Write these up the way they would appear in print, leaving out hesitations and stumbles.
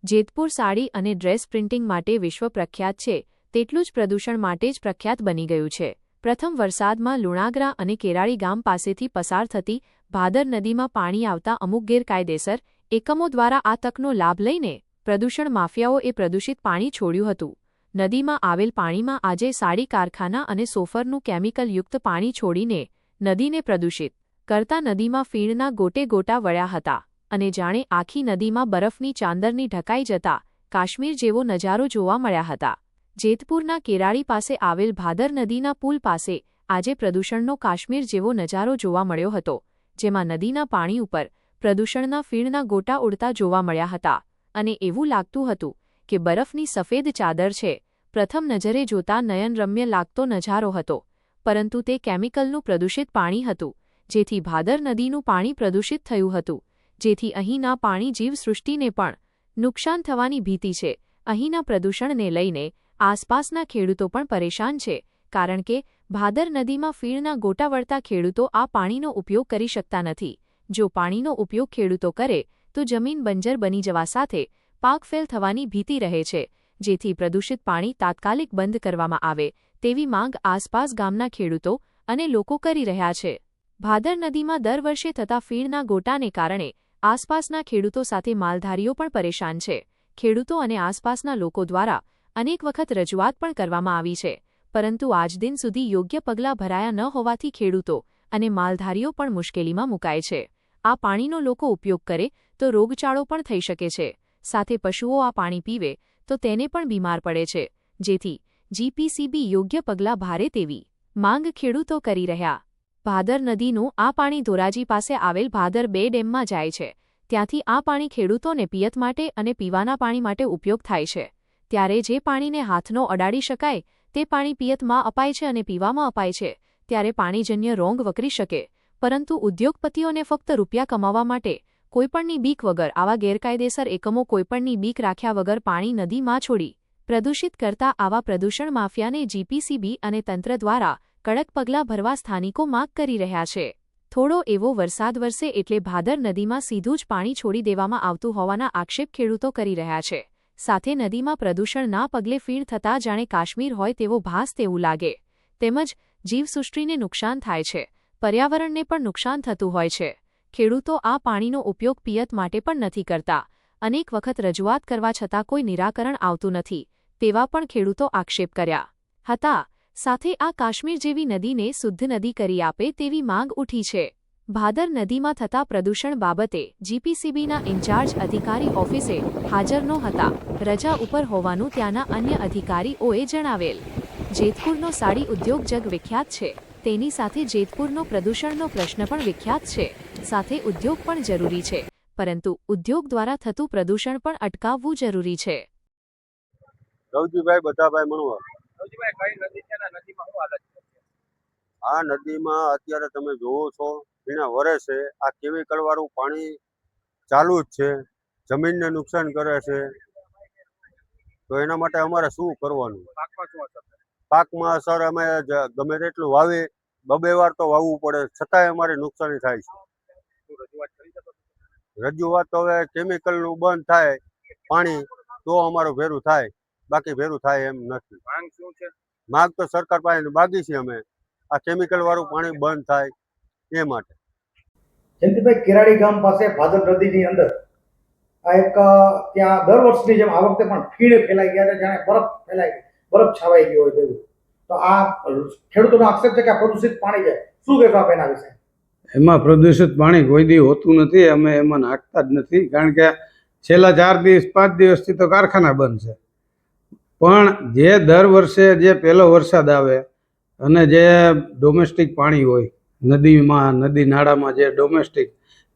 જેતપુર સાડી અને dress printing માટે વિશ્વ પ્રખ્યાત છે, તેટલું જ પ્રદૂષણ માટે જ પ્રખ્યાત બની ગયું છે. પ્રથમ વરસાદમાં લુણાગરા અને કેરાળી ગામ પાસેથી પસાર થતી ભાદર નદીમાં પાણી આવતા અમુક ગેરકાયદેસર એકમો દ્વારા આ તકનો લાભ લઈને પ્રદૂષણ માફિયાઓએ પ્રદૂષિત પાણી છોડ્યું હતું. નદીમાં આવેલ પાણીમાં આજે સાડી કારખાના અને સોફરનું કેમિકલયુક્ત પાણી છોડીને નદીને પ્રદૂષિત કરતા નદીમાં ફીણના ગોટે ગોટા વળ્યા હતા અને જાણે આખી નદીમાં બરફની ચાંદરની ઢકાઈ જતા કાશ્મીર જેવો નજારો જોવા મળ્યા હતા. જેતપુરના કેરાળી પાસે આવેલ ભાદર નદીના પુલ પાસે આજે પ્રદૂષણનો કાશ્મીર જેવો નજારો જોવા મળ્યો હતો, જેમાં નદીના પાણી ઉપર પ્રદૂષણના ફીણના ગોટા ઉડતા જોવા મળ્યા હતા અને એવું લાગતું હતું કે બરફની સફેદ ચાદર છે. પ્રથમ નજરે જોતા નયનરમ્ય લાગતો નજારો હતો, પરંતુ તે કેમિકલનું પ્રદૂષિત પાણી હતું, જેથી ભાદર નદીનું પાણી પ્રદૂષિત થયું હતું, જેથી અહીંના પાણી જીવસૃષ્ટિને પણ નુકસાન થવાની ભીતિ છે. અહીંના પ્રદૂષણને લઈને આસપાસના ખેડૂતો પણ પરેશાન છે, કારણ કે ભાદર નદીમાં ફીણના ગોટા વળતા ખેડૂતો આ પાણીનો ઉપયોગ કરી શકતા નથી. જો પાણીનો ઉપયોગ ખેડૂતો કરે તો જમીન બંજર બની જવા સાથે પાક ફેલ થવાની ભીતિ રહે છે, જેથી પ્રદૂષિત પાણી તાત્કાલિક બંધ કરવામાં આવે તેવી માંગ આસપાસ ગામના ખેડૂતો અને લોકો કરી રહ્યા છે. ભાદર નદીમાં દર વર્ષે થતા ફીણના ગોટાને કારણે આસપાસના ખેડૂતો સાથે માલધારીઓ પણ પરેશાન છે. ખેડૂતો અને આસપાસના લોકો દ્વારા અનેક વખત રજૂઆત પણ કરવામાં આવી છે, પરંતુ આજ દિન સુધી યોગ્ય પગલાં ભરાયા ન હોવાથી ખેડૂતો અને માલધારીઓ પણ મુશ્કેલીમાં મુકાય છે. આ પાણીનો લોકો ઉપયોગ કરે તો રોગચાળો પણ થઈ શકે છે, સાથે પશુઓ આ પાણી પીવે તો તેને પણ બીમાર પડે છે, જેથી જીપીસીબી યોગ્ય પગલાં ભારે તેવી માંગ ખેડૂતો કરી રહ્યા. ભાદર નદીનું આ પાણી ધોરાજી પાસે આવેલ ભાદર 2 ડેમમાં જાય છે. ત્યાંથી આ પાણી ખેડૂતોને પિયત માટે અને પીવાના પાણી માટે ઉપયોગ થાય છે. ત્યારે જે પાણીને હાથનો અડાડી શકાય તે પાણી પિયતમાં અપાય છે અને પીવામાં અપાય છે, ત્યારે પાણીજન્ય રોગ વકરી શકે, પરંતુ ઉદ્યોગપતિઓને ફક્ત રૂપિયા કમાવા માટે કોઈપણની બીક વગર આવા ગેરકાયદેસર એકમો કોઈપણની બીક રાખ્યા વગર પાણી નદીમાં છોડી પ્રદૂષિત કરતા આવા પ્રદૂષણ માફિયાને જીપીસીબી અને તંત્ર દ્વારા કડક પગલાં ભરવા સ્થાનિકો માંગ કરી રહ્યા છે. થોડો એવો વરસાદ વરસે એટલે ભાદર નદીમાં સીધું જ પાણી છોડી દેવામાં આવતું હોવાના આક્ષેપ ખેડૂતો કરી રહ્યા છે. સાથે નદીમાં પ્રદૂષણના પગલે ફીણ થતાં જાણે કાશ્મીર હોય તેવો ભાસ તેવું લાગે, તેમજ જીવસૃષ્ટિને નુકસાન થાય છે, પર્યાવરણને પણ નુકસાન થતું હોય છે. ખેડૂતો આ પાણીનો ઉપયોગ પિયત માટે પણ નથી કરતા. અનેક વખત રજૂઆત કરવા છતાં કોઈ નિરાકરણ આવતું નથી તેવા પણ ખેડૂતો આક્ષેપ કર્યા હતા. સાથે આ કાશ્મીર જેવી નદીને શુદ્ધ નદી કરી આપે તેવી માંગ ઉઠી છે. ભાદર નદીમાં થતા પ્રદૂષણ બાબતે જીપીસીબીના ઇન્ચાર્જ અધિકારી ઓફિસે હાજર નહોતા, રજા ઉપર હોવાનું ત્યાંના અન્ય અધિકારીઓએ જણાવેલ. જેતપુરનો સાડી ઉદ્યોગ જગ વિખ્યાત છે, તેની સાથે જેતપુરનો પ્રદૂષણનો પ્રશ્ન પણ વિખ્યાત છે. સાથે ઉદ્યોગ પણ જરૂરી છે, પરંતુ ઉદ્યોગ દ્વારા થતું પ્રદૂષણ પણ અટકાવવું જરૂરી છે. રવજીભાઈ બધાભાઈ મણવર. આ નદીમાં અત્યારે તમે જોવો છો એના વરસે આ કેમિકલ વાળું પાણી ચાલુ જ છે, જમીનને નુકસાન કરે છે. તો એના માટે અમારે શું કરવાનું? પાકમાં અસર અમે ગમે તેટલું વાવી 2 વાર તો વાવવું પડે, છતાંય અમારે નુકસાની થાય છે. રજૂઆત તો હવે કેમિકલનું બંધ થાય પાણી તો અમારું ભેરું થાય, બાકી ભેરું થાય એમ નથી. માંગ શું છે? માંગ તો સરકાર પાસે માગી છે અમે, આ કેમિકલ વાળું પાણી બંધ થાય એ માટે. જયંતિભાઈ, કેરાળી ગામ પાસે ભાદર નદીની અંદર આ એક ત્યાં દર વર્ષની જેમ આ વખતે પણ ફીણ ફેલાઈ ગયા છે, જાણે બરફ ફેલાઈ બરફ છવાઈ ગયો હોય તેવું. તો આ ખેડૂતોનો આક્ષેપ છે કે આ પ્રદૂષિત પાણી છે, શું કહેશો આપ એના વિશે? એમાં પ્રદૂષિત પાણી કોઈ દી હોતું નથી, અમે એમાં નાખતા જ નથી, કારણ કે છેલ્લા 4 દિવસ 5 દિવસથી તો કારખાના બંધ છે. પણ જે દર વર્ષે જે પહેલો વરસાદ આવે અને જે ડોમેસ્ટિક પાણી હોય નદીમાં, નદી નાળામાં જે ડોમેસ્ટિક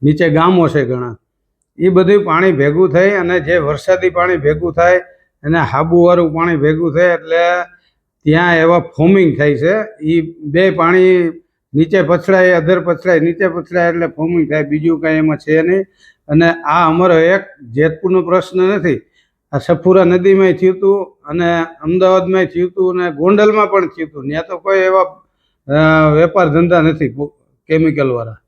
નીચે ગામો છે ઘણા, એ બધું પાણી ભેગું થઈ અને જે વરસાદી પાણી ભેગું થાય અને હાબુવાળું પાણી ભેગું થાય એટલે ત્યાં એવા ફોમિંગ થાય છે. એ 2 પાણી નીચે પછડાય, અધર પછડાય, નીચે પછડાય એટલે ફોમિંગ થાય, બીજું કાંઈ એમાં છે નહીં. અને આ અમારો એક જેતપુરનો પ્રશ્ન નથી, આ સફુરા નદીમાંય થયું હતું અને અમદાવાદમાંય થયું હતું અને ગોંડલમાં પણ થયું હતું. ત્યાં તો કોઈ એવા વેપાર ધંધા નથી કેમિકલવાળા.